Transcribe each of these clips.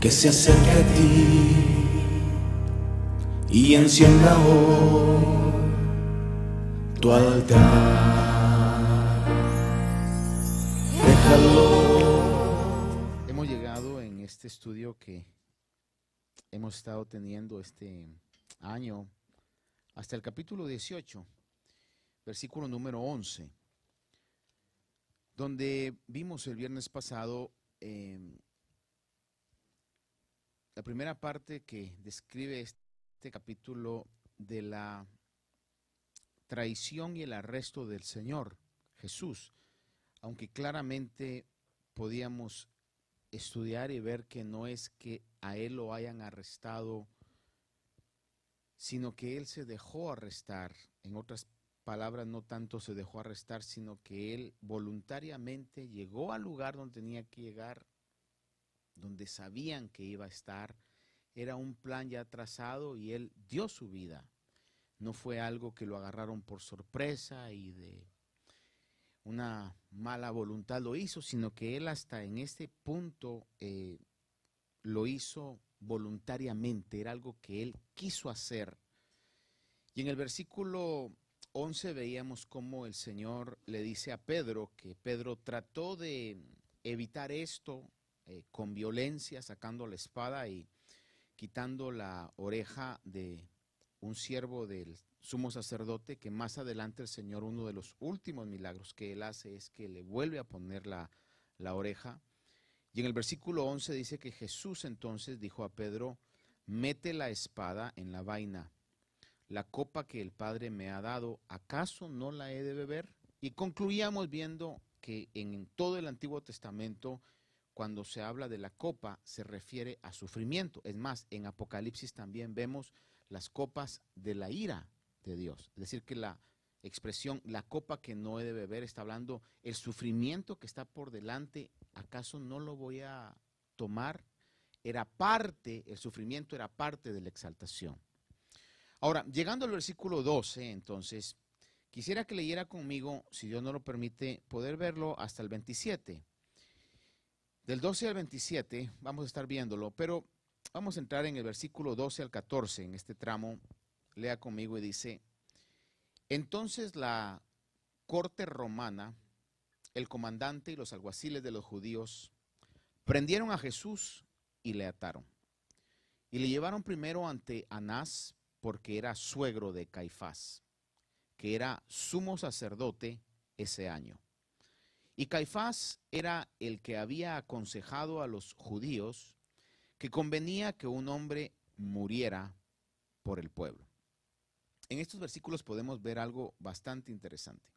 que se acerque a ti y encienda hoy tu altar. Déjalo. Hemos llegado en este estudio que hemos estado teniendo este año hasta el capítulo 18, versículo número 11, donde vimos el viernes pasado la primera parte que describe este capítulo de la traición y el arresto del Señor Jesús, aunque claramente podíamos estudiar y ver que no es que a él lo hayan arrestado, sino que él se dejó arrestar. En otras palabras, no tanto se dejó arrestar, sino que él voluntariamente llegó al lugar donde tenía que llegar, donde sabían que iba a estar. Era un plan ya trazado y él dio su vida. No fue algo que lo agarraron por sorpresa y de una mala voluntad lo hizo, sino que él hasta en este punto lo hizo voluntariamente. Era algo que él quiso hacer. Y en el versículo 11 veíamos cómo el Señor le dice a Pedro que Pedro trató de evitar esto con violencia, sacando la espada y quitando la oreja de un siervo del sumo sacerdote, que más adelante el Señor, uno de los últimos milagros que él hace es que le vuelve a poner la oreja. Y en el versículo 11 dice que Jesús entonces dijo a Pedro: mete la espada en la vaina. La copa que el Padre me ha dado, ¿acaso no la he de beber? Y concluíamos viendo que en todo el Antiguo Testamento, cuando se habla de la copa, se refiere a sufrimiento. Es más, en Apocalipsis también vemos las copas de la ira de Dios. Es decir, que la expresión, la copa que no he de beber, está hablando el sufrimiento que está por delante. ¿Acaso no lo voy a tomar? Era parte, el sufrimiento era parte de la exaltación. Ahora, llegando al versículo 12, entonces, quisiera que leyera conmigo, si Dios no lo permite, poder verlo hasta el 27. Del 12 al 27 vamos a estar viéndolo, pero vamos a entrar en el versículo 12 al 14, en este tramo. Lea conmigo y dice: entonces la corte romana, el comandante y los alguaciles de los judíos prendieron a Jesús y le ataron. Y le llevaron primero ante Anás, porque era suegro de Caifás, que era sumo sacerdote ese año. Y Caifás era el que había aconsejado a los judíos que convenía que un hombre muriera por el pueblo. En estos versículos podemos ver algo bastante interesante.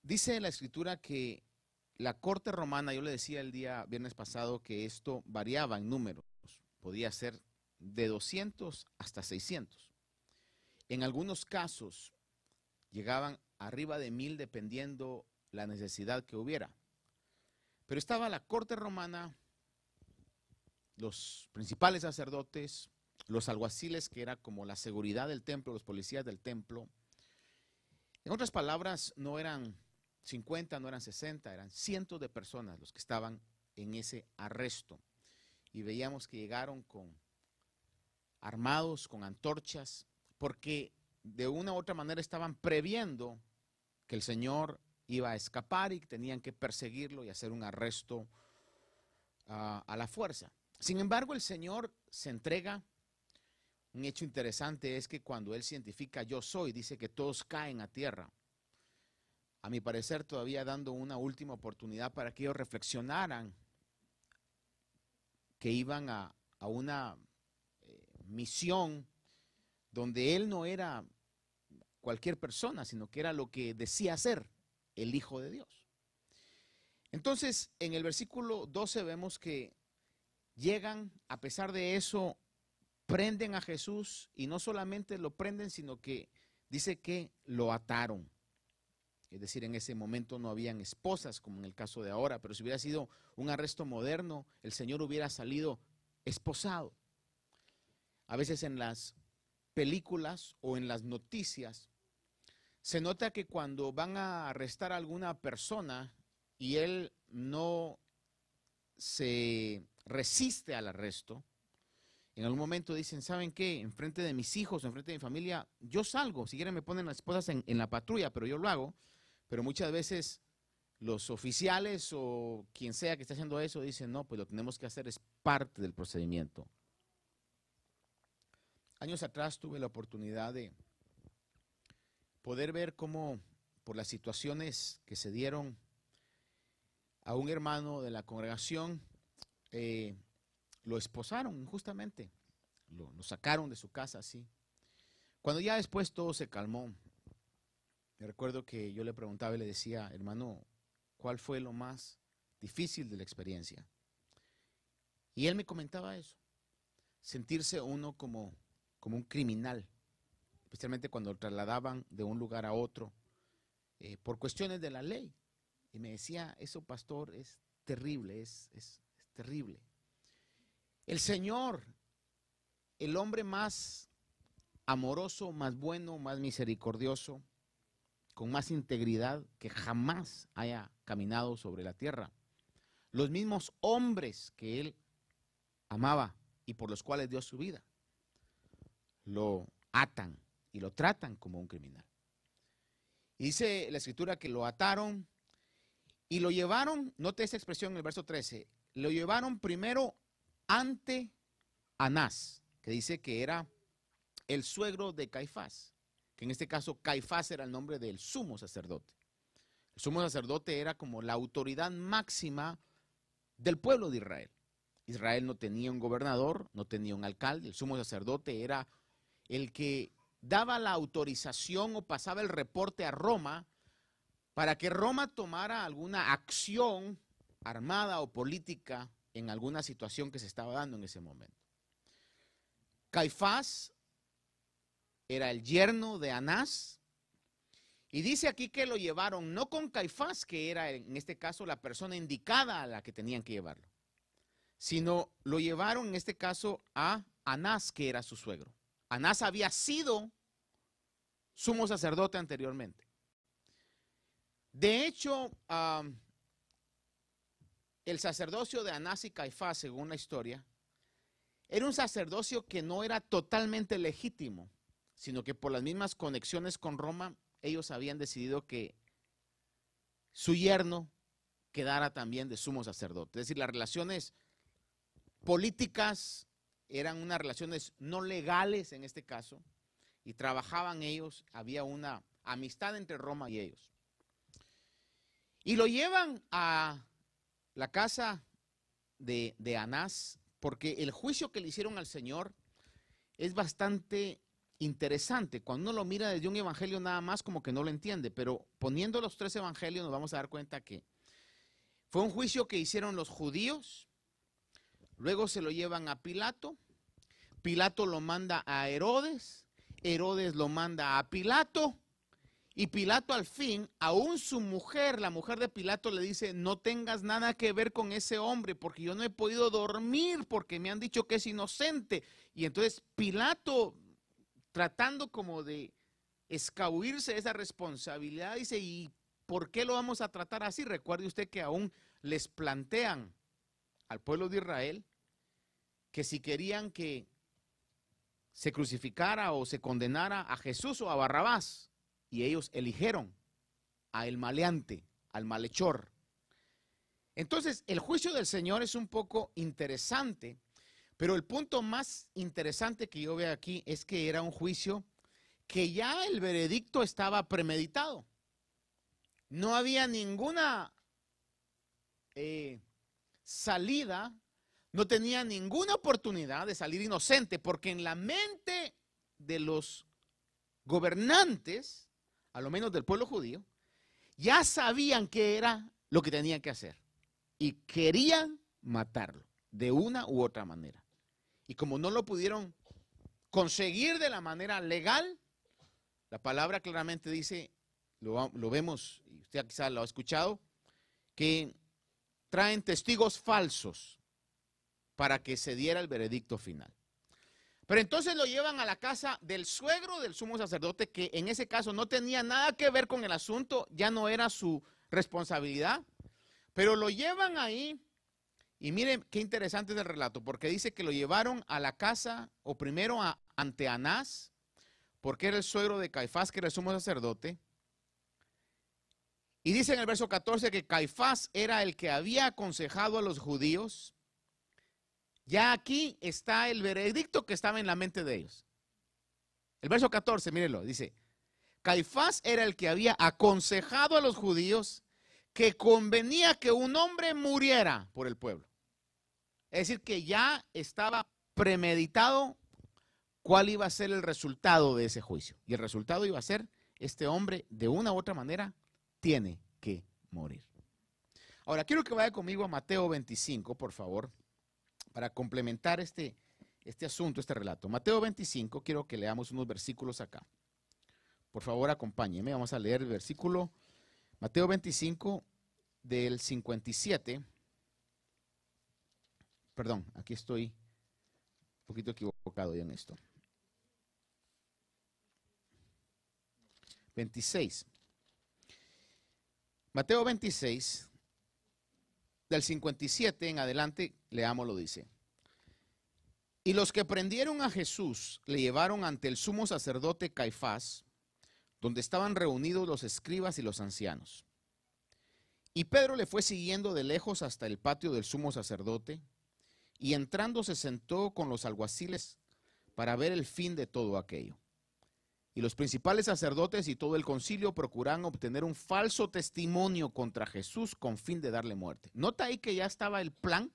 Dice la escritura que la corte romana, yo le decía el día viernes pasado que esto variaba en números, podía ser de 200 hasta 600. En algunos casos llegaban arriba de 1000 dependiendo la necesidad que hubiera. Pero estaba la corte romana, los principales sacerdotes, los alguaciles, que era como la seguridad del templo, los policías del templo. En otras palabras, no eran 50, no eran 60, eran cientos de personas los que estaban en ese arresto. Y veíamos que llegaron con armados, con antorchas, porque de una u otra manera estaban previendo que el Señor iba a escapar y que tenían que perseguirlo y hacer un arresto a la fuerza. Sin embargo, el Señor se entrega. Un hecho interesante es que cuando Él se identifica yo soy, dice que todos caen a tierra. A mi parecer, todavía dando una última oportunidad para que ellos reflexionaran que iban a una misión donde Él no era cualquier persona, sino que era lo que decía ser el Hijo de Dios. Entonces, en el versículo 12 vemos que llegan, a pesar de eso, prenden a Jesús, y no solamente lo prenden, sino que dice que lo ataron. Es decir, en ese momento no habían esposas como en el caso de ahora, pero si hubiera sido un arresto moderno, el Señor hubiera salido esposado. A veces en las películas o en las noticias se nota que cuando van a arrestar a alguna persona y él no se resiste al arresto, en algún momento dicen, ¿saben qué? Enfrente de mis hijos, enfrente de mi familia, yo salgo. Si quieren me ponen las esposas en la patrulla, pero yo lo hago. Pero muchas veces los oficiales o quien sea que esté haciendo eso dicen, no, pues lo tenemos que hacer, es parte del procedimiento. Años atrás tuve la oportunidad de poder ver cómo, por las situaciones que se dieron a un hermano de la congregación, lo esposaron injustamente, lo sacaron de su casa así. Cuando ya después todo se calmó, me recuerdo que yo le preguntaba y le decía, hermano, ¿cuál fue lo más difícil de la experiencia? Y él me comentaba eso, sentirse uno como un criminal, especialmente cuando lo trasladaban de un lugar a otro, por cuestiones de la ley. Y me decía, eso pastor es terrible, es terrible. El Señor, el hombre más amoroso, más bueno, más misericordioso, con más integridad que jamás haya caminado sobre la tierra. Los mismos hombres que él amaba y por los cuales dio su vida, lo atan y lo tratan como un criminal. Y dice la escritura que lo ataron y lo llevaron, note esa expresión en el verso 13, lo llevaron primero ante Anás, que dice que era el suegro de Caifás, que en este caso Caifás era el nombre del sumo sacerdote. El sumo sacerdote era como la autoridad máxima del pueblo de Israel. Israel no tenía un gobernador, no tenía un alcalde, el sumo sacerdote era el que daba la autorización o pasaba el reporte a Roma para que Roma tomara alguna acción armada o política en alguna situación que se estaba dando en ese momento. Caifás era el yerno de Anás y dice aquí que lo llevaron no con Caifás, que era en este caso la persona indicada a la que tenían que llevarlo, sino lo llevaron en este caso a Anás, que era su suegro. Anás había sido sumo sacerdote anteriormente. De hecho, el sacerdocio de Anás y Caifás, según la historia, era un sacerdocio que no era totalmente legítimo, sino que por las mismas conexiones con Roma, ellos habían decidido que su yerno quedara también de sumo sacerdote. Es decir, las relaciones políticas eran unas relaciones no legales en este caso, y trabajaban ellos, había una amistad entre Roma y ellos. Y lo llevan a la casa de Anás, porque el juicio que le hicieron al Señor es bastante interesante. Cuando uno lo mira desde un evangelio nada más, como que no lo entiende, pero poniendo los tres evangelios nos vamos a dar cuenta que fue un juicio que hicieron los judíos, luego se lo llevan a Pilato, Pilato lo manda a Herodes, Herodes lo manda a Pilato, y Pilato al fin, aún su mujer, la mujer de Pilato le dice, no tengas nada que ver con ese hombre, porque yo no he podido dormir, porque me han dicho que es inocente. Y entonces Pilato, tratando como de escabuirse de esa responsabilidad, dice, ¿y por qué lo vamos a tratar así? Recuerde usted que aún les plantean al pueblo de Israel que si querían que se crucificara o se condenara a Jesús o a Barrabás, y ellos eligieron a el maleante, al malhechor. Entonces, el juicio del Señor es un poco interesante, pero el punto más interesante que yo veo aquí es que era un juicio que ya el veredicto estaba premeditado. No había ninguna salida, no tenía ninguna oportunidad de salir inocente, porque en la mente de los gobernantes, a lo menos del pueblo judío, ya sabían qué era lo que tenían que hacer y querían matarlo de una u otra manera. Y como no lo pudieron conseguir de la manera legal, la palabra claramente dice, lo vemos, y usted quizás lo ha escuchado, que traen testigos falsos para que se diera el veredicto final. Pero entonces lo llevan a la casa del suegro del sumo sacerdote, que en ese caso no tenía nada que ver con el asunto, ya no era su responsabilidad. Pero lo llevan ahí y miren qué interesante es el relato, porque dice que lo llevaron a la casa o primero ante Anás, porque era el suegro de Caifás, que era el sumo sacerdote. Y dice en el verso 14 que Caifás era el que había aconsejado a los judíos. Ya aquí está el veredicto que estaba en la mente de ellos. El verso 14, mírenlo, dice, Caifás era el que había aconsejado a los judíos que convenía que un hombre muriera por el pueblo. Es decir, que ya estaba premeditado cuál iba a ser el resultado de ese juicio. Y el resultado iba a ser, este hombre de una u otra manera tiene que morir. Ahora, quiero que vaya conmigo a Mateo 25, por favor, para complementar este asunto, este relato. Mateo 25, quiero que leamos unos versículos acá. Por favor, acompáñenme. Vamos a leer el versículo Mateo 25 del 57. Perdón, aquí estoy un poquito equivocado ya en esto. 26. Mateo 26, del 57 en adelante, leámoslo, dice. Y los que prendieron a Jesús le llevaron ante el sumo sacerdote Caifás, donde estaban reunidos los escribas y los ancianos. Y Pedro le fue siguiendo de lejos hasta el patio del sumo sacerdote, y entrando se sentó con los alguaciles para ver el fin de todo aquello. Y los principales sacerdotes y todo el concilio procuraban obtener un falso testimonio contra Jesús con fin de darle muerte. Nota ahí que ya estaba el plan.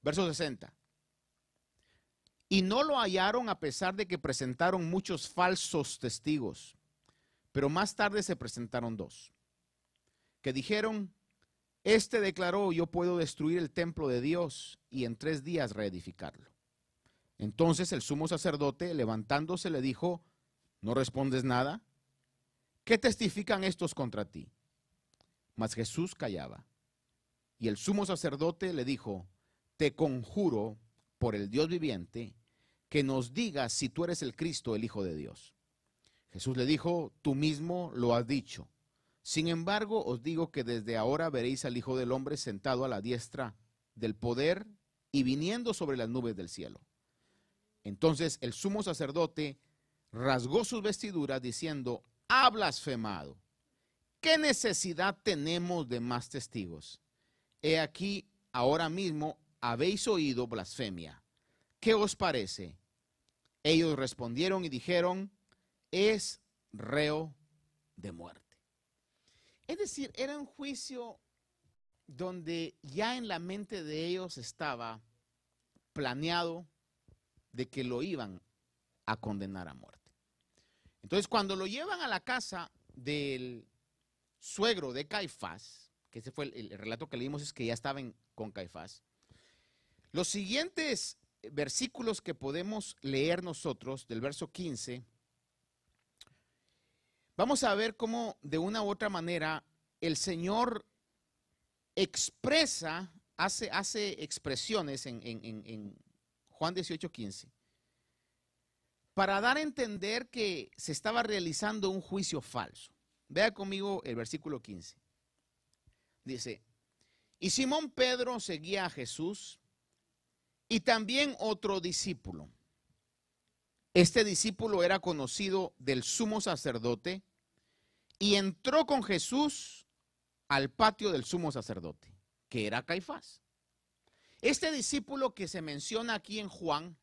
Verso 60. Y no lo hallaron a pesar de que presentaron muchos falsos testigos. Pero más tarde se presentaron dos, que dijeron, este declaró, yo puedo destruir el templo de Dios y en 3 días reedificarlo. Entonces el sumo sacerdote, levantándose, le dijo, ¿no respondes nada? ¿Qué testifican estos contra ti? Mas Jesús callaba. Y el sumo sacerdote le dijo, te conjuro por el Dios viviente, que nos digas si tú eres el Cristo, el Hijo de Dios. Jesús le dijo, tú mismo lo has dicho. Sin embargo, os digo que desde ahora veréis al Hijo del Hombre sentado a la diestra del poder y viniendo sobre las nubes del cielo. Entonces el sumo sacerdote rasgó sus vestiduras diciendo, ha blasfemado. ¿Qué necesidad tenemos de más testigos? He aquí, ahora mismo habéis oído blasfemia. ¿Qué os parece? Ellos respondieron y dijeron, es reo de muerte. Es decir, era un juicio donde ya en la mente de ellos estaba planeado de que lo iban a condenar a muerte. Entonces, cuando lo llevan a la casa del suegro de Caifás, que ese fue el relato que leímos, es que ya estaban con Caifás, los siguientes versículos que podemos leer nosotros, del verso 15, vamos a ver cómo de una u otra manera el Señor expresa, hace expresiones en Juan 18:15, para dar a entender que se estaba realizando un juicio falso. Vea conmigo el versículo 15. Dice, y Simón Pedro seguía a Jesús y también otro discípulo. Este discípulo era conocido del sumo sacerdote y entró con Jesús al patio del sumo sacerdote, que era Caifás. Este discípulo que se menciona aquí en Juan,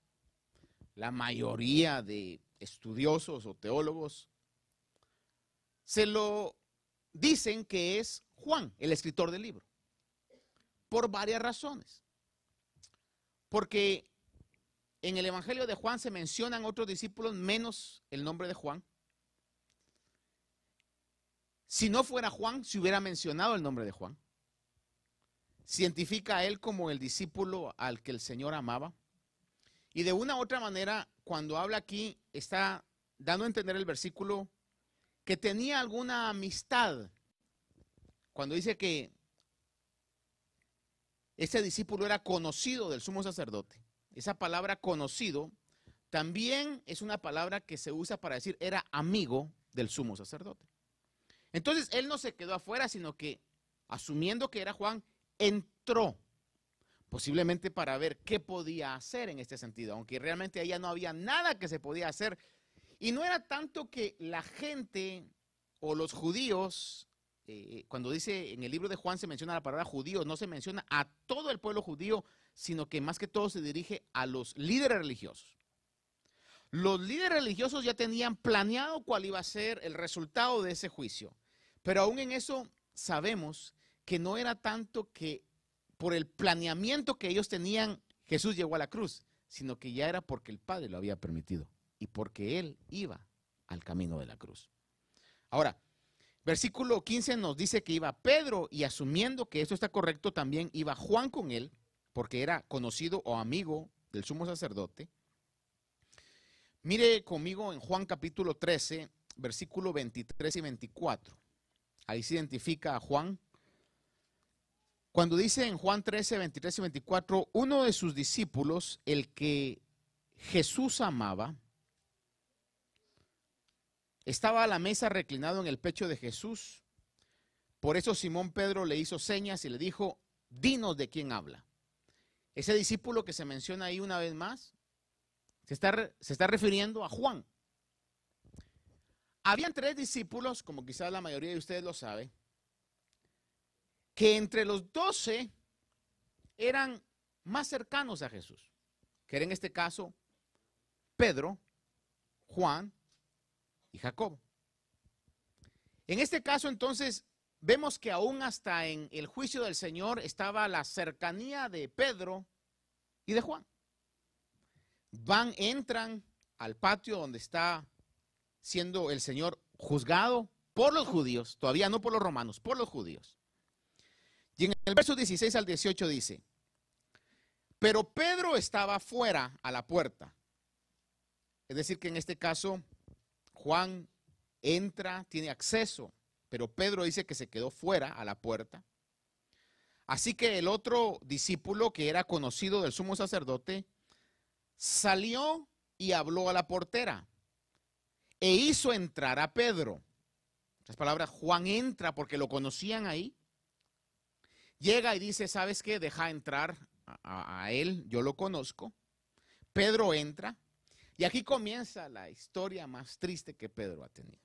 la mayoría de estudiosos o teólogos se lo dicen que es Juan, el escritor del libro, por varias razones. Porque en el Evangelio de Juan se mencionan otros discípulos menos el nombre de Juan. Si no fuera Juan, se hubiera mencionado el nombre de Juan. Se identifica a él como el discípulo al que el Señor amaba. Y de una u otra manera, cuando habla aquí, está dando a entender el versículo que tenía alguna amistad. Cuando dice que este discípulo era conocido del sumo sacerdote. Esa palabra conocido también es una palabra que se usa para decir era amigo del sumo sacerdote. Entonces él no se quedó afuera, sino que asumiendo que era Juan, entró, posiblemente para ver qué podía hacer en este sentido, aunque realmente allá no había nada que se podía hacer. Y no era tanto que la gente o los judíos, cuando dice en el libro de Juan se menciona la palabra judíos, no se menciona a todo el pueblo judío, sino que más que todo se dirige a los líderes religiosos. Los líderes religiosos ya tenían planeado cuál iba a ser el resultado de ese juicio, pero aún en eso sabemos que no era tanto que por el planeamiento que ellos tenían Jesús llegó a la cruz, sino que ya era porque el Padre lo había permitido y porque Él iba al camino de la cruz. Ahora, versículo 15 nos dice que iba Pedro y asumiendo que esto está correcto, también iba Juan con él, porque era conocido o amigo del sumo sacerdote. Mire conmigo en Juan capítulo 13, versículo 23 y 24. Ahí se identifica a Juan. Cuando dice en Juan 13, 23 y 24, uno de sus discípulos, el que Jesús amaba, estaba a la mesa reclinado en el pecho de Jesús. Por eso Simón Pedro le hizo señas y le dijo, dinos de quién habla. Ese discípulo que se menciona ahí una vez más, se está refiriendo a Juan. Habían 3 discípulos, como quizás la mayoría de ustedes lo sabe, que entre los 12 eran más cercanos a Jesús, que era en este caso Pedro, Juan y Jacobo. En este caso entonces vemos que aún hasta en el juicio del Señor estaba la cercanía de Pedro y de Juan. Entran al patio donde está siendo el Señor juzgado por los judíos, todavía no por los romanos, por los judíos. Y en el verso 16 al 18 dice, pero Pedro estaba fuera a la puerta. Es decir que en este caso Juan entra, tiene acceso, pero Pedro dice que se quedó fuera a la puerta. Así que el otro discípulo que era conocido del sumo sacerdote salió y habló a la portera e hizo entrar a Pedro. En otras palabras, Juan entra porque lo conocían ahí. Llega y dice, ¿sabes qué? Deja entrar a él, yo lo conozco. Pedro entra y aquí comienza la historia más triste que Pedro ha tenido.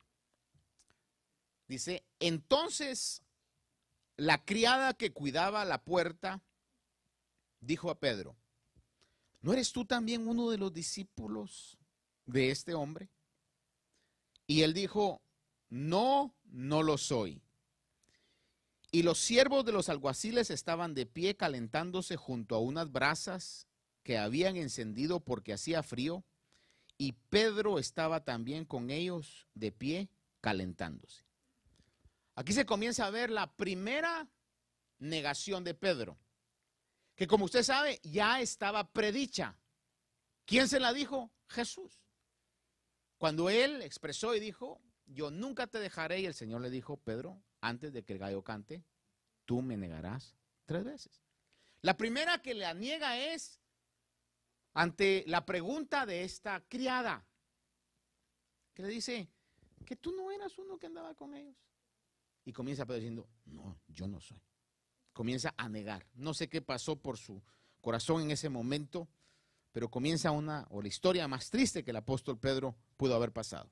Dice, entonces la criada que cuidaba la puerta dijo a Pedro, ¿no eres tú también uno de los discípulos de este hombre? Y él dijo, no, no lo soy. Y los siervos de los alguaciles estaban de pie calentándose junto a unas brasas que habían encendido porque hacía frío, y Pedro estaba también con ellos de pie calentándose. Aquí se comienza a ver la primera negación de Pedro, que como usted sabe ya estaba predicha. ¿Quién se la dijo? Jesús. Cuando él expresó y dijo, yo nunca te dejaré, y el Señor le dijo, Pedro, antes de que el gallo cante, tú me negarás 3 veces. La primera que la niega es ante la pregunta de esta criada, que le dice, que tú no eras uno que andaba con ellos. Y comienza Pedro diciendo, no, yo no soy. Comienza a negar. No sé qué pasó por su corazón en ese momento, pero comienza la historia más triste que el apóstol Pedro pudo haber pasado.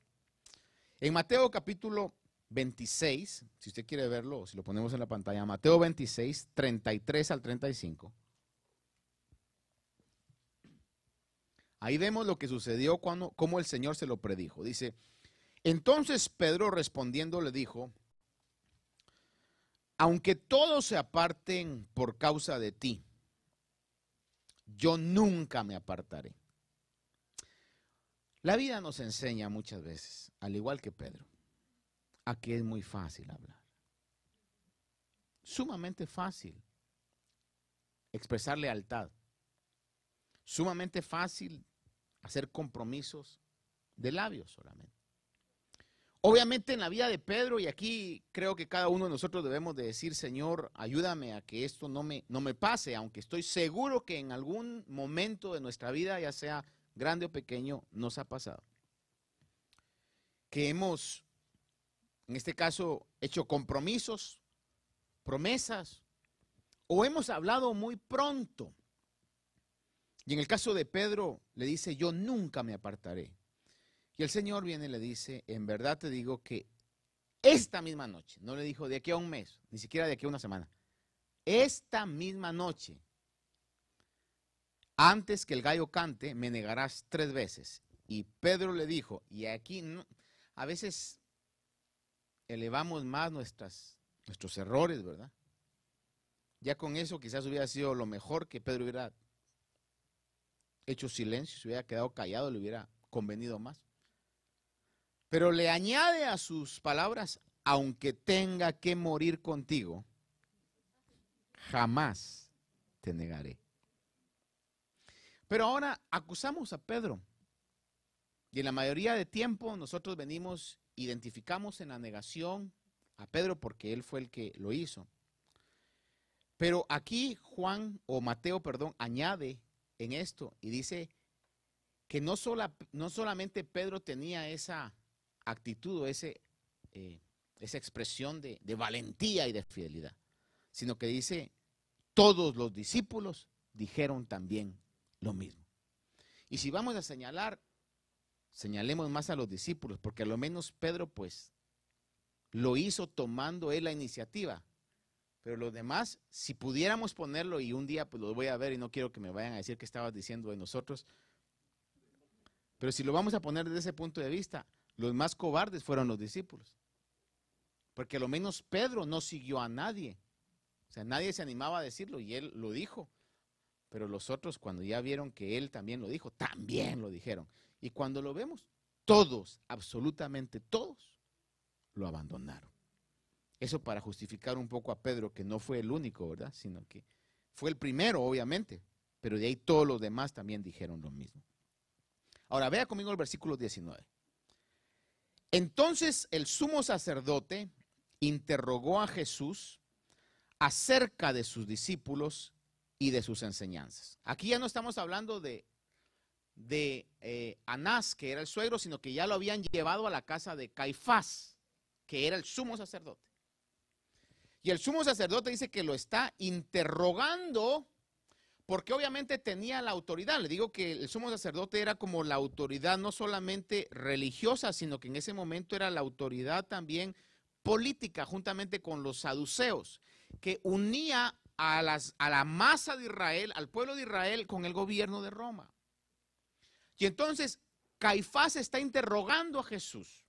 En Mateo capítulo 26, si usted quiere verlo, si lo ponemos en la pantalla, Mateo 26, 33 al 35. Ahí vemos lo que sucedió cómo el Señor se lo predijo. Dice, entonces Pedro respondiendo le dijo, aunque todos se aparten por causa de ti, yo nunca me apartaré. La vida nos enseña muchas veces, al igual que Pedro, a que es muy fácil hablar. Sumamente fácil expresar lealtad. Sumamente fácil hacer compromisos de labios solamente. Obviamente en la vida de Pedro, y aquí creo que cada uno de nosotros debemos de decir, Señor, ayúdame a que esto no me pase, aunque estoy seguro que en algún momento de nuestra vida, ya sea grande o pequeño, nos ha pasado. Que hemos, en este caso, hecho compromisos promesas o hemos hablado muy pronto. Y en el caso de Pedro le dice, yo nunca me apartaré. Y el Señor viene y le dice, en verdad te digo que esta misma noche, no le dijo de aquí a un mes, ni siquiera de aquí a una semana, esta misma noche, antes que el gallo cante, me negarás 3 veces. Y Pedro le dijo, y aquí no, a veces elevamos más nuestros errores, ¿verdad? Ya con eso quizás hubiera sido lo mejor que Pedro hubiera hecho silencio, se hubiera quedado callado, le hubiera convenido más. Pero le añade a sus palabras, aunque tenga que morir contigo, jamás te negaré. Pero ahora acusamos a Pedro. Y en la mayoría de tiempo nosotros identificamos en la negación a Pedro porque él fue el que lo hizo. Pero aquí Mateo, añade en esto y dice que no solamente Pedro tenía esa actitud o esa expresión de valentía y de fidelidad, sino que dice, todos los discípulos dijeron también lo mismo. Y si vamos a señalemos más a los discípulos, porque a lo menos Pedro pues lo hizo tomando él la iniciativa. Pero los demás, si pudiéramos ponerlo, y un día pues lo voy a ver y no quiero que me vayan a decir que estabas diciendo de nosotros, pero si lo vamos a poner desde ese punto de vista, los más cobardes fueron los discípulos. Porque a lo menos Pedro no siguió a nadie. O sea, nadie se animaba a decirlo y él lo dijo. Pero los otros, cuando ya vieron que él también lo dijo, también lo dijeron. Y cuando lo vemos, todos, absolutamente todos, lo abandonaron. Eso para justificar un poco a Pedro, que no fue el único, ¿verdad? Sino que fue el primero, obviamente. Pero de ahí todos los demás también dijeron lo mismo. Ahora, vea conmigo el versículo 19. Entonces el sumo sacerdote interrogó a Jesús acerca de sus discípulos y de sus enseñanzas. Aquí ya no estamos hablando de Anás, que era el suegro, sino que ya lo habían llevado a la casa de Caifás, que era el sumo sacerdote. Y el sumo sacerdote dice que lo está interrogando porque obviamente tenía la autoridad. Le digo que el sumo sacerdote era como la autoridad no solamente religiosa, sino que en ese momento era la autoridad también política, juntamente con los saduceos, que unía a la masa de Israel, al pueblo de Israel, con el gobierno de Roma. Y entonces Caifás está interrogando a Jesús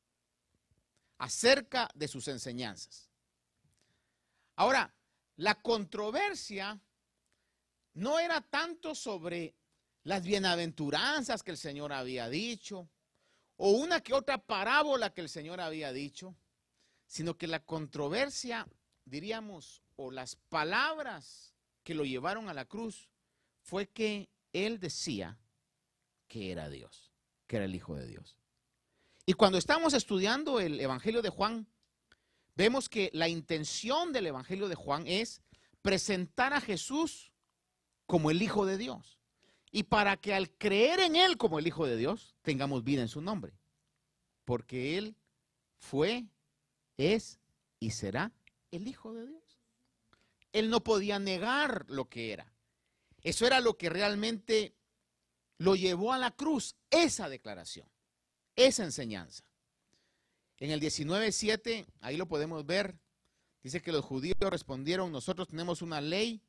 acerca de sus enseñanzas. Ahora, la controversia no era tanto sobre las bienaventuranzas que el Señor había dicho, o una que otra parábola que el Señor había dicho, sino que la controversia, diríamos, o las palabras que lo llevaron a la cruz, fue que él decía que era Dios, que era el Hijo de Dios. Y cuando estamos estudiando el Evangelio de Juan, vemos que la intención del Evangelio de Juan es presentar a Jesús como el Hijo de Dios. Y para que al creer en Él como el Hijo de Dios, tengamos vida en su nombre. Porque Él fue, es y será el Hijo de Dios. Él no podía negar lo que era. Eso era lo que realmente lo llevó a la cruz, esa declaración, esa enseñanza. En el 19:7, ahí lo podemos ver, dice que los judíos respondieron, nosotros tenemos una ley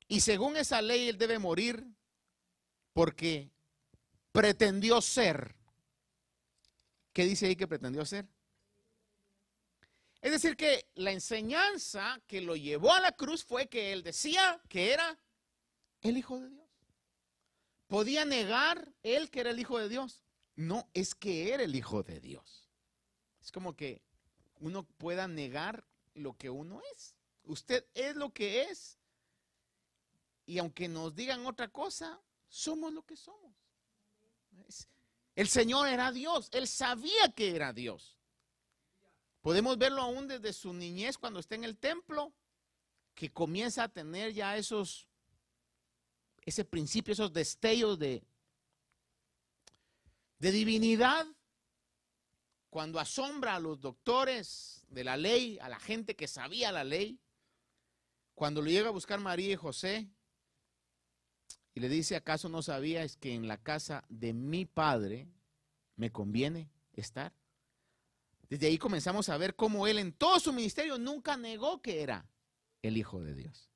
y según esa ley él debe morir porque pretendió ser. ¿Qué dice ahí que pretendió ser? Es decir, que la enseñanza que lo llevó a la cruz fue que él decía que era el Hijo de Dios. ¿Podía negar él que era el Hijo de Dios? No, es que era el Hijo de Dios. Es como que uno pueda negar lo que uno es. Usted es lo que es. Y aunque nos digan otra cosa, somos lo que somos. El Señor era Dios. Él sabía que era Dios. Podemos verlo aún desde su niñez cuando está en el templo, que comienza a tener ya ese principio, esos destellos de divinidad. cuando asombra a los doctores de la ley, a la gente que sabía la ley, cuando lo llega a buscar María y José y le dice, ¿acaso no sabías que en la casa de mi padre me conviene estar? Desde ahí comenzamos a ver cómo él en todo su ministerio nunca negó que era el Hijo de Dios.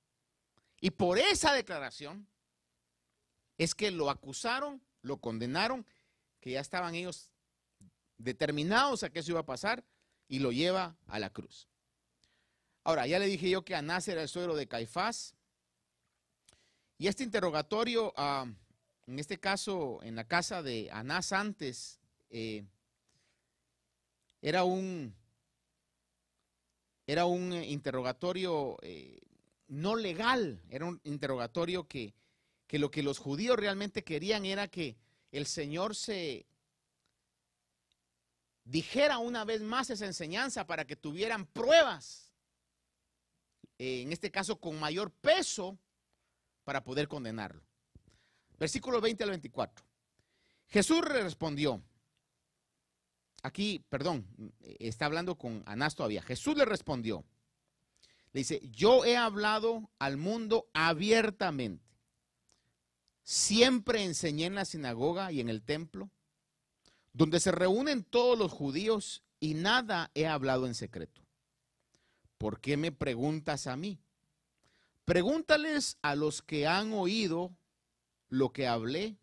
Y por esa declaración es que lo acusaron, lo condenaron, que ya estaban ellos determinados a que eso iba a pasar, y lo lleva a la cruz. Ahora, ya le dije yo que Anás era el suegro de Caifás, y este interrogatorio, en este caso, en la casa de Anás antes, era un interrogatorio no legal, era un interrogatorio que lo que los judíos realmente querían era que el Señor se dijera una vez más esa enseñanza para que tuvieran pruebas, en este caso con mayor peso, para poder condenarlo. Versículos 20 al 24. Jesús respondió, aquí, perdón, está hablando con Anás todavía. Jesús le respondió, le dice, yo he hablado al mundo abiertamente. Siempre enseñé en la sinagoga y en el templo, donde se reúnen todos los judíos, y nada he hablado en secreto. ¿Por qué me preguntas a mí? Pregúntales a los que han oído lo que hablé.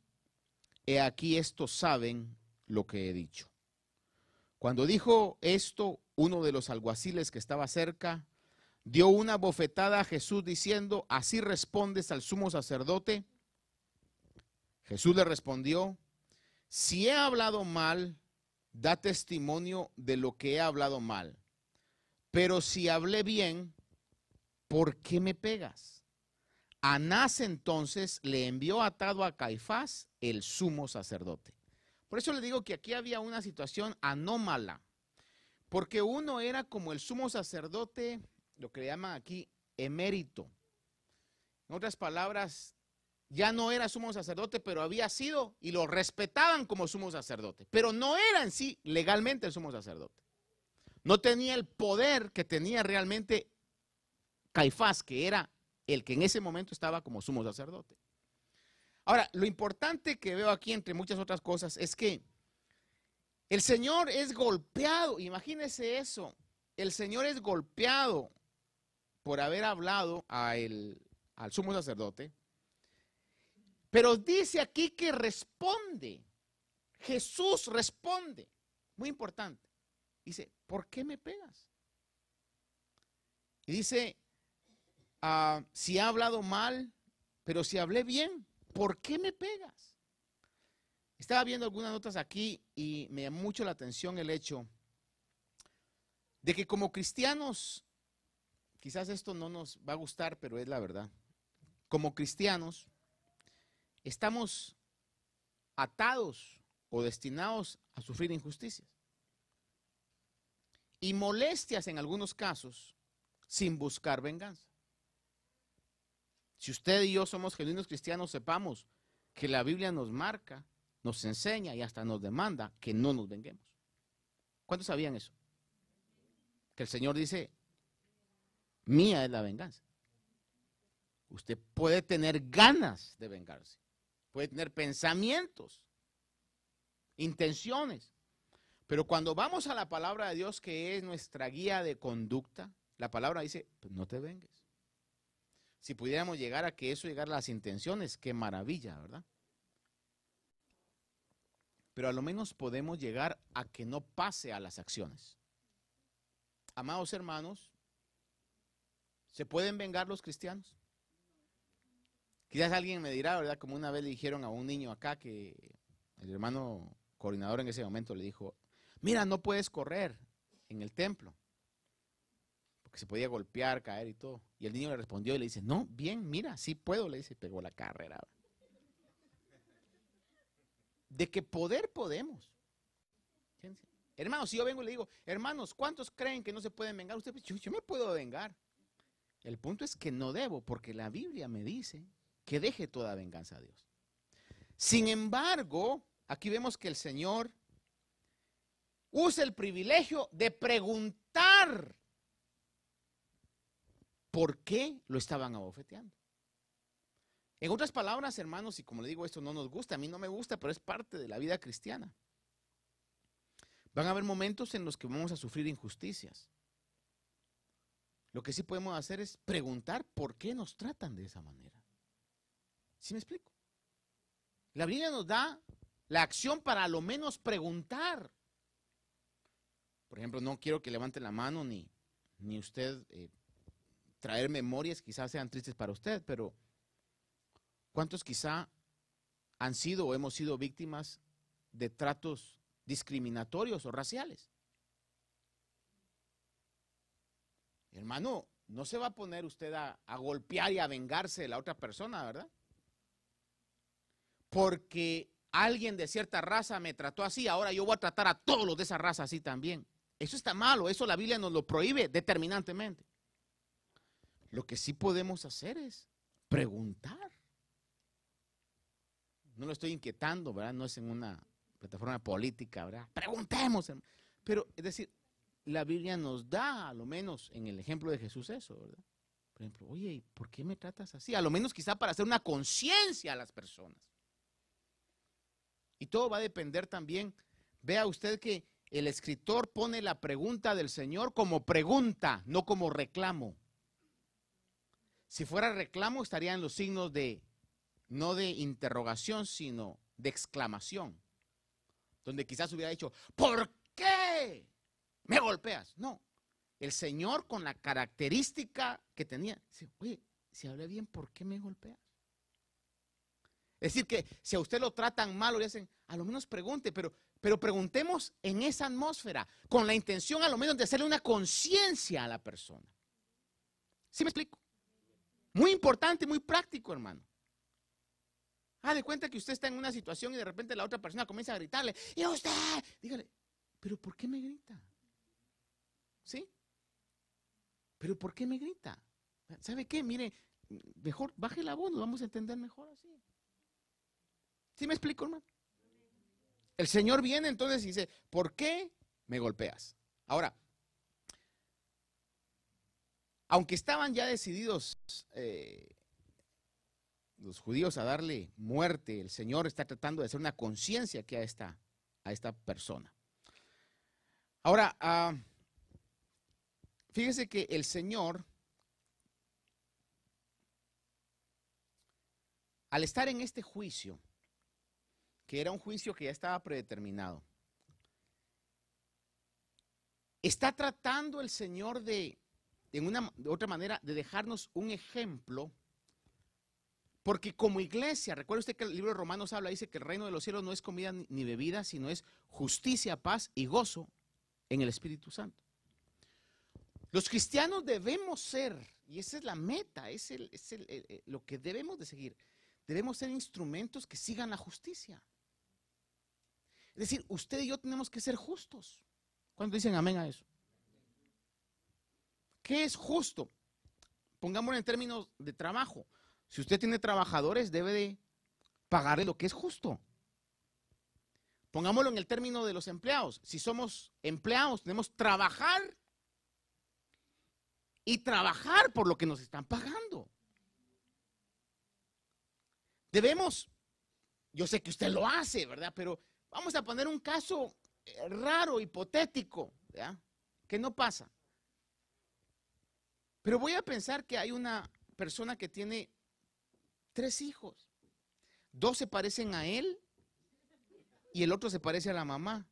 He aquí estos saben lo que he dicho. Cuando dijo esto, uno de los alguaciles que estaba cerca dio una bofetada a Jesús diciendo, ¿así respondes al sumo sacerdote? Jesús le respondió, si he hablado mal, da testimonio de lo que he hablado mal. Pero si hablé bien, ¿por qué me pegas? Anás entonces le envió atado a Caifás, el sumo sacerdote. Por eso le digo que aquí había una situación anómala, porque uno era como el sumo sacerdote, lo que le llaman aquí emérito. En otras palabras, ya no era sumo sacerdote, pero había sido y lo respetaban como sumo sacerdote, pero no era en sí legalmente el sumo sacerdote. No tenía el poder que tenía realmente Caifás, que era el que en ese momento estaba como sumo sacerdote. Ahora, lo importante que veo aquí, entre muchas otras cosas, es que el Señor es golpeado. Imagínese eso. El Señor es golpeado por haber hablado al sumo sacerdote. Pero dice aquí que responde. Jesús responde. Muy importante. Dice, ¿por qué me pegas? Y dice, si he hablado mal, pero si hablé bien, ¿por qué me pegas? Estaba viendo algunas notas aquí y me llamó mucho la atención el hecho de que como cristianos, quizás esto no nos va a gustar, pero es la verdad. Como cristianos, estamos atados o destinados a sufrir injusticias y molestias en algunos casos sin buscar venganza. Si usted y yo somos genuinos cristianos, sepamos que la Biblia nos marca, nos enseña y hasta nos demanda que no nos venguemos. ¿Cuántos sabían eso? Que el Señor dice, mía es la venganza. Usted puede tener ganas de vengarse, puede tener pensamientos, intenciones, pero cuando vamos a la palabra de Dios, que es nuestra guía de conducta, la palabra dice, pues no te vengues. Si pudiéramos llegar a que eso llegara a las intenciones, qué maravilla, ¿verdad? Pero a lo menos podemos llegar a que no pase a las acciones. Amados hermanos, ¿se pueden vengar los cristianos? Quizás alguien me dirá, ¿verdad? Como una vez le dijeron a un niño acá que el hermano coordinador en ese momento le dijo, mira, no puedes correr en el templo, porque se podía golpear, caer y todo. Y el niño le respondió y le dice, no, bien, mira, sí puedo, le dice, pegó la carrera. De que poder podemos. Fíjense. Hermanos, si yo vengo y le digo, hermanos, ¿cuántos creen que no se pueden vengar? Usted dice, yo me puedo vengar. El punto es que no debo, porque la Biblia me dice que deje toda venganza a Dios. Sin embargo, aquí vemos que el Señor use el privilegio de preguntar por qué lo estaban abofeteando. En otras palabras, hermanos, y como le digo, esto no nos gusta, a mí no me gusta, pero es parte de la vida cristiana. Van a haber momentos en los que vamos a sufrir injusticias. Lo que sí podemos hacer es preguntar por qué nos tratan de esa manera. ¿Sí me explico? La Biblia nos da la acción para a lo menos preguntar. Por ejemplo, no quiero que levanten la mano ni usted traer memorias, quizás sean tristes para usted, pero ¿cuántos quizá han sido o hemos sido víctimas de tratos discriminatorios o raciales? Hermano, no se va a poner usted a golpear y a vengarse de la otra persona, ¿verdad? Porque alguien de cierta raza me trató así, ahora yo voy a tratar a todos los de esa raza así también. Eso está malo, eso la Biblia nos lo prohíbe determinantemente. Lo que sí podemos hacer es preguntar. No lo estoy inquietando, ¿verdad? No es en una plataforma política, ¿verdad? Preguntemos. Pero, es decir, la Biblia nos da, a lo menos en el ejemplo de Jesús, eso, ¿verdad? Por ejemplo, oye, ¿por qué me tratas así? A lo menos quizá para hacer una conciencia a las personas. Y todo va a depender también. Vea usted que el escritor pone la pregunta del Señor como pregunta, no como reclamo. Si fuera reclamo, estarían los signos de, no de interrogación, sino de exclamación. Donde quizás hubiera dicho, ¿por qué me golpeas? No, el Señor con la característica que tenía, dice, oye, si hablé bien, ¿por qué me golpeas? Es decir, que si a usted lo tratan mal o le hacen, a lo menos pregunte, pero preguntemos en esa atmósfera, con la intención a lo menos de hacerle una conciencia a la persona. ¿Sí me explico? Muy importante, muy práctico, hermano. De cuenta que usted está en una situación y de repente la otra persona comienza a gritarle, y usted, dígale, ¿pero por qué me grita? ¿Sí? ¿Pero por qué me grita? ¿Sabe qué? Mire, mejor baje la voz, nos vamos a entender mejor así. ¿Sí me explico, hermano? El Señor viene entonces y dice, ¿por qué me golpeas? Ahora, aunque estaban ya decididos los judíos a darle muerte, el Señor está tratando de hacer una conciencia aquí a esta persona. Ahora, fíjese que el Señor, al estar en este juicio, que era un juicio que ya estaba predeterminado, está tratando el Señor de otra manera, de dejarnos un ejemplo, porque como iglesia, recuerde usted que el libro de Romanos habla, dice que el reino de los cielos no es comida ni bebida, sino es justicia, paz y gozo en el Espíritu Santo. Los cristianos debemos ser, y esa es la meta, lo que debemos de seguir, debemos ser instrumentos que sigan la justicia. Es decir, usted y yo tenemos que ser justos. ¿Cuántos dicen amén a eso? ¿Qué es justo? Pongámoslo en términos de trabajo. Si usted tiene trabajadores, debe de pagarle lo que es justo. Pongámoslo en el término de los empleados. Si somos empleados, tenemos que trabajar y trabajar por lo que nos están pagando. Debemos, yo sé que usted lo hace, ¿verdad? Pero vamos a poner un caso raro, hipotético, ¿verdad? Que no pasa. Pero voy a pensar que hay una persona que tiene 3 hijos. 2 se parecen a él y el otro se parece a la mamá.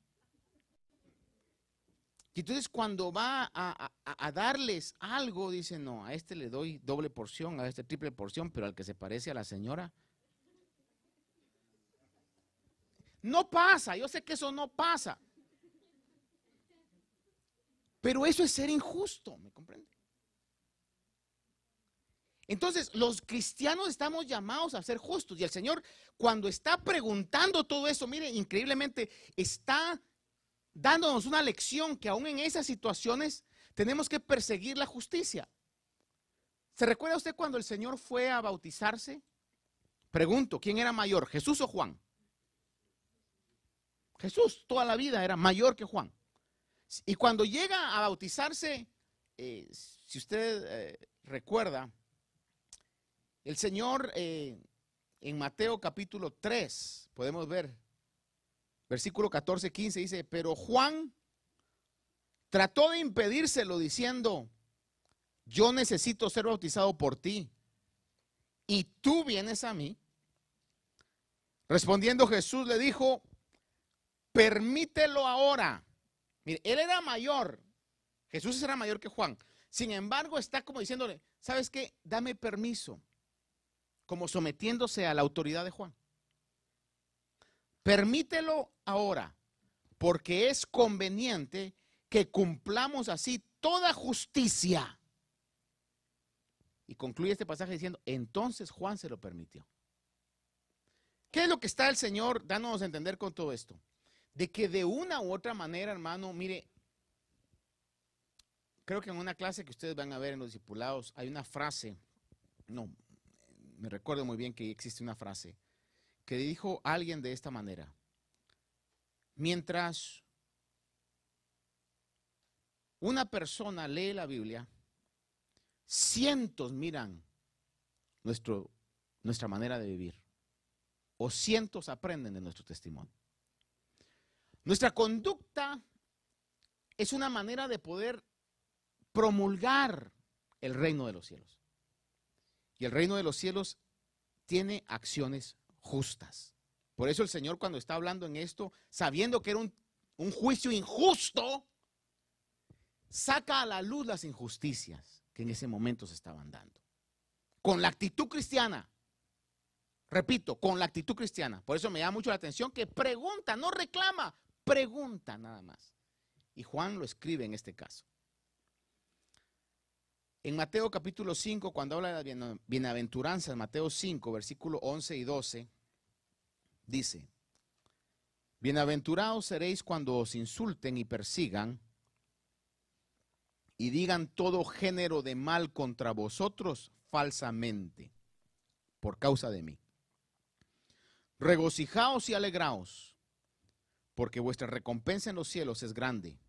Y entonces cuando va a darles algo, dice, no, a este le doy doble porción, a este triple porción, pero al que se parece a la señora. No pasa, yo sé que eso no pasa. Pero eso es ser injusto, ¿me comprende? Entonces, los cristianos estamos llamados a ser justos. Y el Señor, cuando está preguntando todo eso, mire, increíblemente, está dándonos una lección que aún en esas situaciones tenemos que perseguir la justicia. ¿Se recuerda usted cuando el Señor fue a bautizarse? Pregunto, ¿quién era mayor, Jesús o Juan? Jesús toda la vida era mayor que Juan. Y cuando llega a bautizarse, si usted recuerda, el Señor en Mateo capítulo 3, podemos ver, versículo 14, 15, dice, pero Juan trató de impedírselo diciendo, yo necesito ser bautizado por ti, y tú vienes a mí. Respondiendo Jesús le dijo, permítelo ahora. Mire, él era mayor, Jesús era mayor que Juan. Sin embargo, está como diciéndole, ¿sabes qué? Dame permiso, como sometiéndose a la autoridad de Juan. Permítelo ahora, porque es conveniente que cumplamos así toda justicia. Y concluye este pasaje diciendo, entonces Juan se lo permitió. ¿Qué es lo que está el Señor dándonos a entender con todo esto? De que de una u otra manera, hermano, mire, creo que en una clase que ustedes van a ver en los discipulados, hay una frase, no, me recuerdo muy bien que existe una frase, que dijo alguien de esta manera, mientras una persona lee la Biblia, cientos miran nuestra manera de vivir, o cientos aprenden de nuestro testimonio. Nuestra conducta es una manera de poder promulgar el reino de los cielos. Y el reino de los cielos tiene acciones justas. Por eso el Señor, cuando está hablando en esto, sabiendo que era un juicio injusto, saca a la luz las injusticias que en ese momento se estaban dando. Con la actitud cristiana. Repito, con la actitud cristiana. Por eso me llama mucho la atención que pregunta, no reclama, pregunta nada más. Y Juan lo escribe en este caso. En Mateo capítulo 5, cuando habla de la bienaventuranza, en Mateo 5, versículo 11 y 12, dice, bienaventurados seréis cuando os insulten y persigan y digan todo género de mal contra vosotros falsamente, por causa de mí. Regocijaos y alegraos, porque vuestra recompensa en los cielos es grande,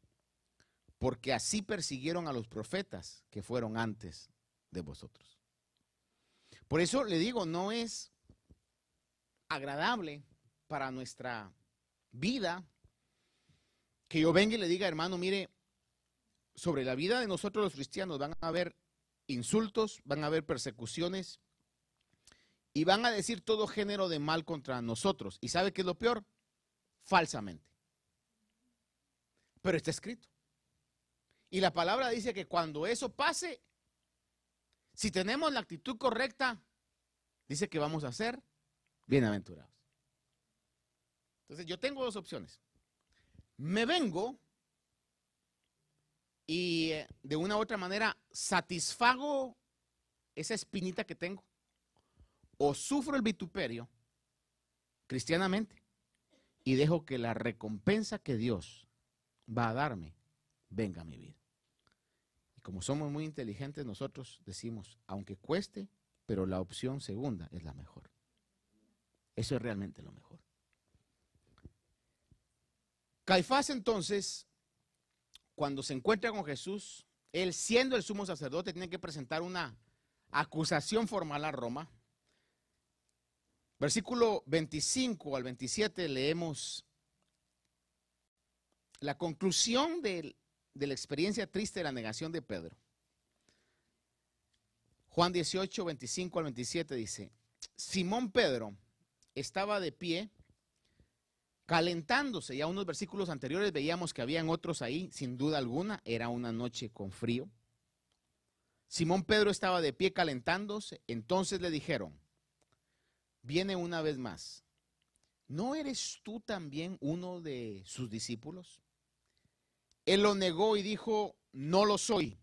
porque así persiguieron a los profetas que fueron antes de vosotros. Por eso le digo, no es agradable para nuestra vida que yo venga y le diga, hermano, mire, sobre la vida de nosotros los cristianos van a haber insultos, van a haber persecuciones y van a decir todo género de mal contra nosotros. ¿Y sabe qué es lo peor? Falsamente. Pero está escrito. Y la palabra dice que cuando eso pase, si tenemos la actitud correcta, dice que vamos a ser bienaventurados. Entonces yo tengo dos opciones. Me vengo y de una u otra manera satisfago esa espinita que tengo, o sufro el vituperio cristianamente y dejo que la recompensa que Dios va a darme venga a mi vida. Y como somos muy inteligentes, nosotros decimos, aunque cueste, pero la opción segunda es la mejor. Eso es realmente lo mejor. Caifás entonces, cuando se encuentra con Jesús, él siendo el sumo sacerdote tiene que presentar una acusación formal a Roma. Versículo 25 al 27 leemos la conclusión de la experiencia triste de la negación de Pedro. Juan 18, 25 al 27 dice, Simón Pedro estaba de pie calentándose. Ya unos versículos anteriores veíamos que habían otros ahí, sin duda alguna, era una noche con frío. Simón Pedro estaba de pie calentándose, entonces le dijeron, viene una vez más, ¿no eres tú también uno de sus discípulos? Él lo negó y dijo, no lo soy.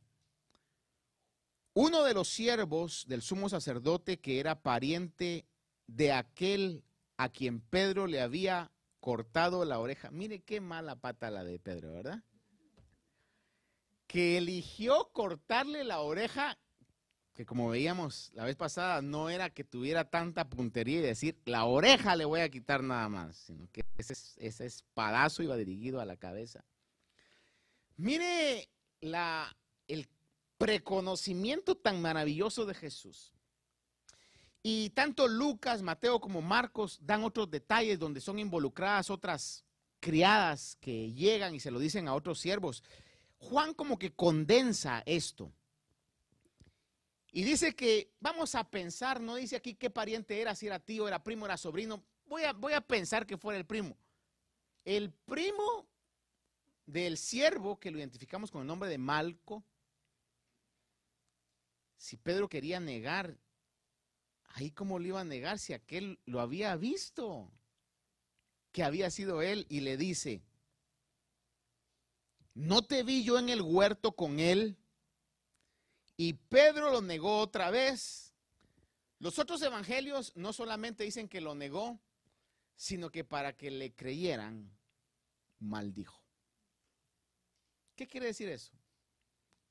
Uno de los siervos del sumo sacerdote, que era pariente de aquel a quien Pedro le había cortado la oreja. Mire qué mala pata la de Pedro, ¿verdad? Que eligió cortarle la oreja, que como veíamos la vez pasada, no era que tuviera tanta puntería y decir, la oreja le voy a quitar nada más, sino que ese espadazo iba dirigido a la cabeza. Mire el preconocimiento tan maravilloso de Jesús. Y tanto Lucas, Mateo como Marcos dan otros detalles donde son involucradas otras criadas que llegan y se lo dicen a otros siervos. Juan como que condensa esto. Y dice que vamos a pensar, no dice aquí qué pariente era, si era tío, era primo, era sobrino. Voy a pensar que fuera el primo. El primo del siervo, que lo identificamos con el nombre de Malco, si Pedro quería negar, ahí cómo lo iba a negar si aquel lo había visto, que había sido él, y le dice, ¿no te vi yo en el huerto con él? Y Pedro lo negó otra vez. Los otros evangelios no solamente dicen que lo negó, sino que para que le creyeran, maldijo. ¿Qué quiere decir eso?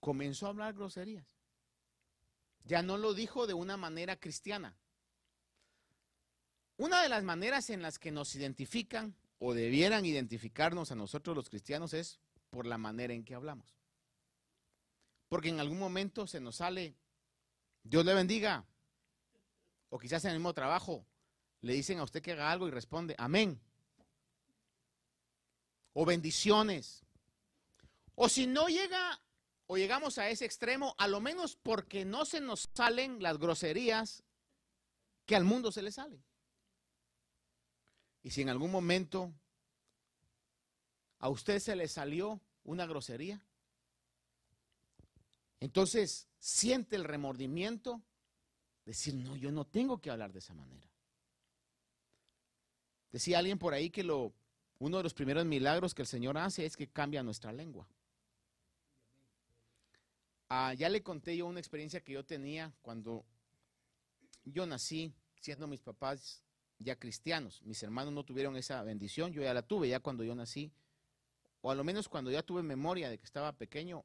Comenzó a hablar groserías. Ya no lo dijo de una manera cristiana. Una de las maneras en las que nos identifican o debieran identificarnos a nosotros los cristianos es por la manera en que hablamos. Porque en algún momento se nos sale, Dios le bendiga, o quizás en el mismo trabajo le dicen a usted que haga algo y responde, amén, o bendiciones. O si no llega o llegamos a ese extremo, a lo menos porque no se nos salen las groserías que al mundo se le salen. Y si en algún momento a usted se le salió una grosería, entonces siente el remordimiento, decir, no, yo no tengo que hablar de esa manera. Decía alguien por ahí que uno de los primeros milagros que el Señor hace es que cambia nuestra lengua. Ya le conté yo una experiencia que yo tenía cuando yo nací, siendo mis papás ya cristianos. Mis hermanos no tuvieron esa bendición, yo ya la tuve ya cuando yo nací, o a lo menos cuando ya tuve memoria de que estaba pequeño,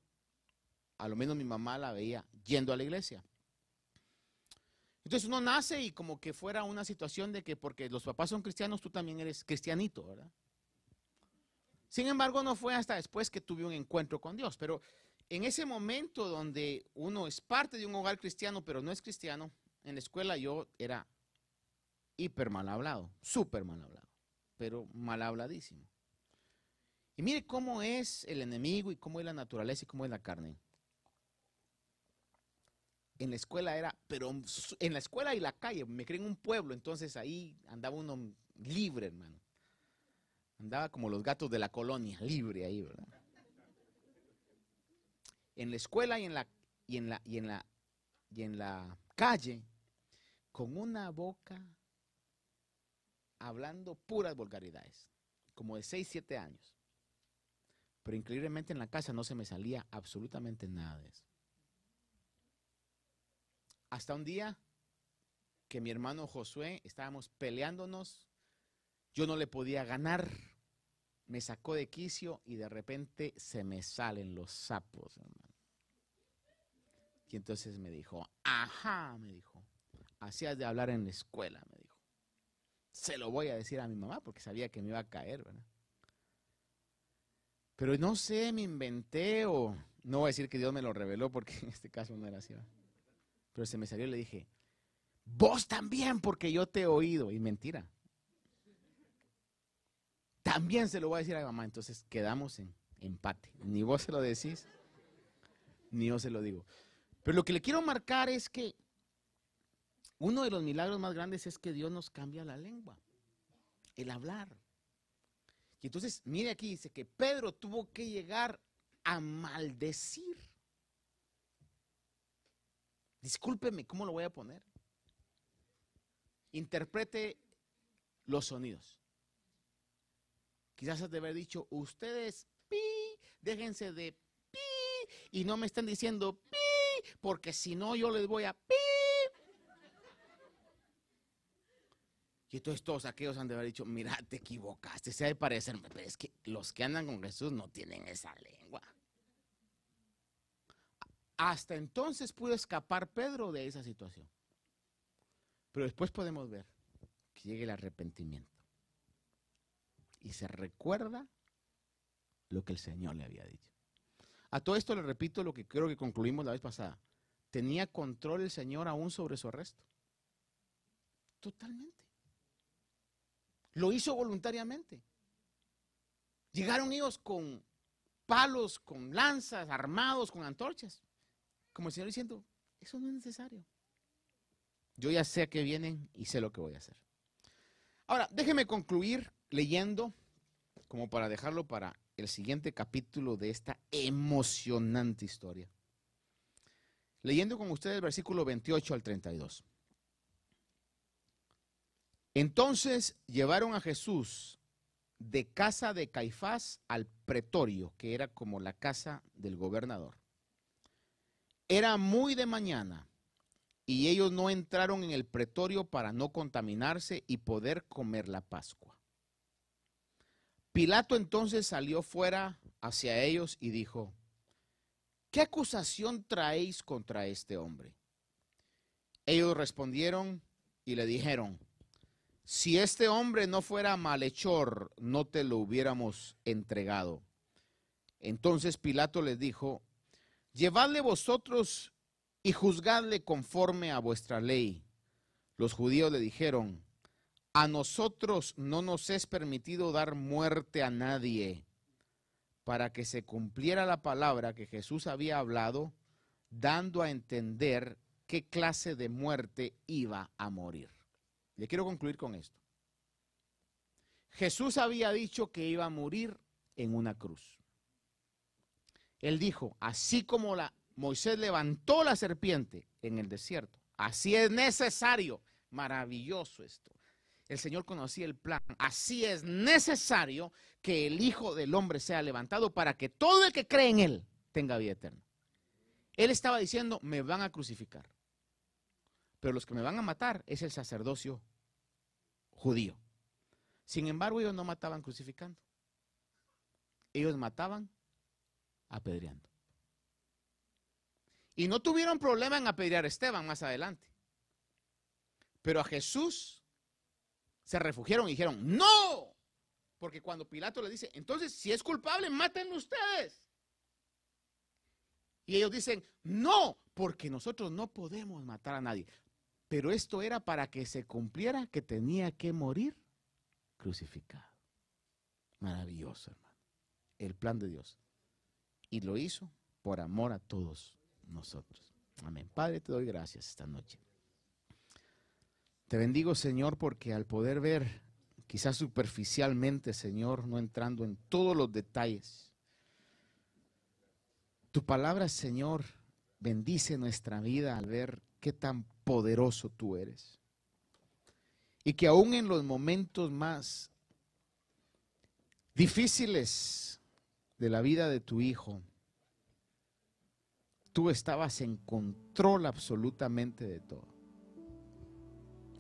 a lo menos mi mamá la veía yendo a la iglesia. Entonces uno nace y como que fuera una situación de que porque los papás son cristianos, tú también eres cristianito, ¿verdad? Sin embargo, no fue hasta después que tuve un encuentro con Dios, pero en ese momento donde uno es parte de un hogar cristiano, pero no es cristiano, en la escuela yo era hiper mal hablado, súper mal hablado, pero mal habladísimo. Y mire cómo es el enemigo y cómo es la naturaleza y cómo es la carne. En la escuela pero en la escuela y la calle, me crié en un pueblo, entonces ahí andaba uno libre, hermano. Andaba como los gatos de la colonia, libre ahí, ¿verdad? En la escuela y en la calle, con una boca hablando puras vulgaridades, como de 6, 7 años. Pero increíblemente en la casa no se me salía absolutamente nada de eso. Hasta un día que mi hermano Josué estábamos peleándonos, yo no le podía ganar, me sacó de quicio y de repente se me salen los sapos, hermano. Y entonces me dijo, ajá, me dijo, así has de hablar en la escuela, me dijo. Se lo voy a decir a mi mamá porque sabía que me iba a caer, ¿verdad? Pero no sé, me inventé o no voy a decir que Dios me lo reveló porque en este caso no era así, ¿verdad? Pero se me salió y le dije, vos también porque yo te he oído. Y mentira. También se lo voy a decir a mi mamá. Entonces quedamos en empate. Ni vos se lo decís, ni yo se lo digo. Pero lo que le quiero marcar es que uno de los milagros más grandes es que Dios nos cambia la lengua, el hablar. Y entonces, mire aquí, dice que Pedro tuvo que llegar a maldecir. Discúlpeme, ¿cómo lo voy a poner? Interprete los sonidos. Quizás has de haber dicho, ustedes, pi, déjense de pi, y no me están diciendo pi, porque si no yo les voy a pi. Y entonces todos aquellos han de haber dicho, mira, te equivocaste, se ha de parecerme, pero es que los que andan con Jesús no tienen esa lengua. Hasta entonces pudo escapar Pedro de esa situación. Pero después podemos ver que llegue el arrepentimiento. Y se recuerda lo que el Señor le había dicho. A todo esto le repito lo que creo que concluimos la vez pasada. ¿Tenía control el Señor aún sobre su arresto? Totalmente. Lo hizo voluntariamente. Llegaron ellos con palos, con lanzas, armados, con antorchas. Como el Señor diciendo, eso no es necesario. Yo ya sé a qué vienen y sé lo que voy a hacer. Ahora, déjeme concluir leyendo, como para dejarlo para el siguiente capítulo de esta emocionante historia. Leyendo con ustedes el versículo 28 al 32. Entonces llevaron a Jesús de casa de Caifás al pretorio, que era como la casa del gobernador. Era muy de mañana y ellos no entraron en el pretorio para no contaminarse y poder comer la Pascua. Pilato entonces salió fuera hacia ellos y dijo, ¿qué acusación traéis contra este hombre? Ellos respondieron y le dijeron, si este hombre no fuera malhechor, no te lo hubiéramos entregado. Entonces Pilato les dijo, llevadle vosotros y juzgadle conforme a vuestra ley. Los judíos le dijeron, a nosotros no nos es permitido dar muerte a nadie, para que se cumpliera la palabra que Jesús había hablado, dando a entender qué clase de muerte iba a morir. Le quiero concluir con esto. Jesús había dicho que iba a morir en una cruz. Él dijo, así como Moisés levantó la serpiente en el desierto, así es necesario, maravilloso esto. El Señor conocía el plan. Así es necesario que el Hijo del Hombre sea levantado para que todo el que cree en Él tenga vida eterna. Él estaba diciendo, me van a crucificar. Pero los que me van a matar es el sacerdocio judío. Sin embargo, ellos no mataban crucificando. Ellos mataban apedreando. Y no tuvieron problema en apedrear a Esteban más adelante. Pero a Jesús se refugiaron y dijeron, ¡no! Porque cuando Pilato les dice, entonces, si es culpable, mátenlo ustedes. Y ellos dicen, no, porque nosotros no podemos matar a nadie. Pero esto era para que se cumpliera que tenía que morir crucificado. Maravilloso, hermano. El plan de Dios. Y lo hizo por amor a todos nosotros. Amén. Padre, te doy gracias esta noche. Te bendigo, Señor, porque al poder ver, quizás superficialmente, Señor, no entrando en todos los detalles, tu palabra, Señor, bendice nuestra vida al ver qué tan poderoso tú eres. Y que aún en los momentos más difíciles de la vida de tu Hijo, tú estabas en control absolutamente de todo.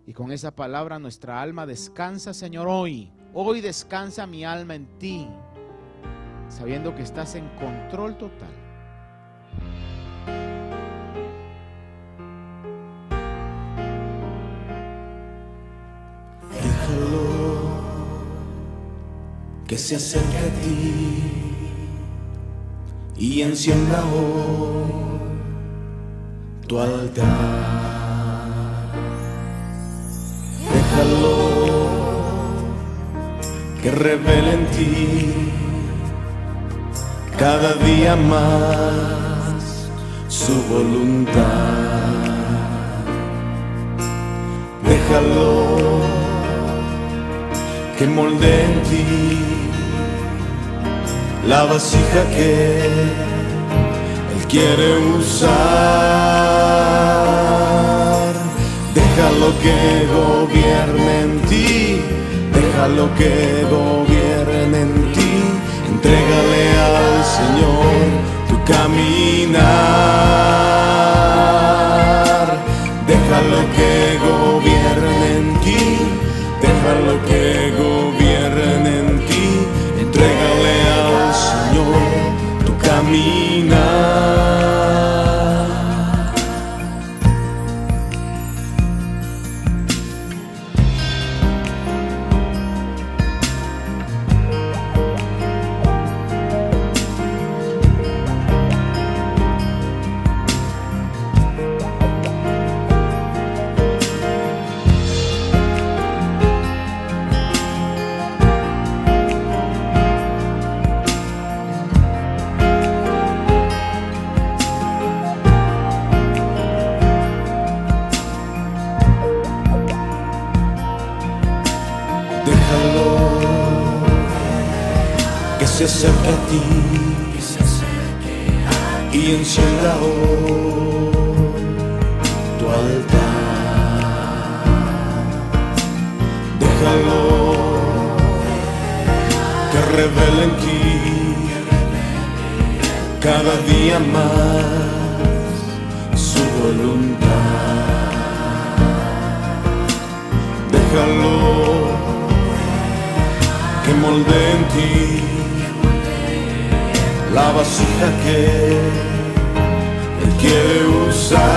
Y con esa palabra nuestra alma descansa, Señor, hoy. Hoy descansa mi alma en ti, sabiendo que estás en control total. Déjalo que se acerque a ti y encienda hoy tu altar. Déjalo que revele en ti cada día más su voluntad. Déjalo que moldee en ti la vasija que Él quiere usar. Déjalo que gobierne en ti, déjalo que gobierne en ti. Entrégale al Señor tu caminar. Déjalo que gobierne en ti, déjalo que gobierne en ti. Entrégale al Señor tu caminar. ti y encienda hoy tu altar. Déjalo que revele en ti cada día más su voluntad. Déjalo que moldee en ti la vasija que Él quiere usar.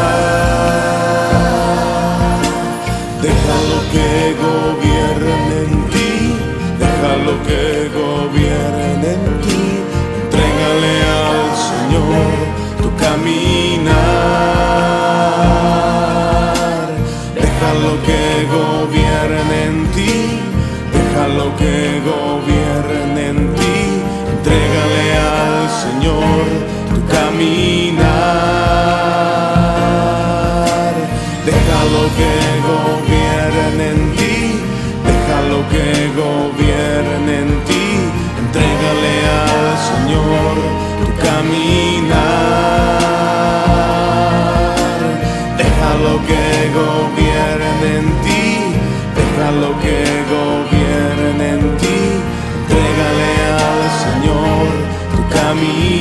Déjalo que gobierne en ti, déjalo que gobierne en ti. Entrégale al Señor tu caminar. Déjalo que gobierne en ti, déjalo que gobierne en ti. Entrégale al Señor tu caminar. Déjalo que gobierne en ti, déjalo que gobierne en ti. Entrégale al Señor tu caminar. Déjalo que gobierne en ti, déjalo que gobierne en ti. Entrégale al Señor tu caminar.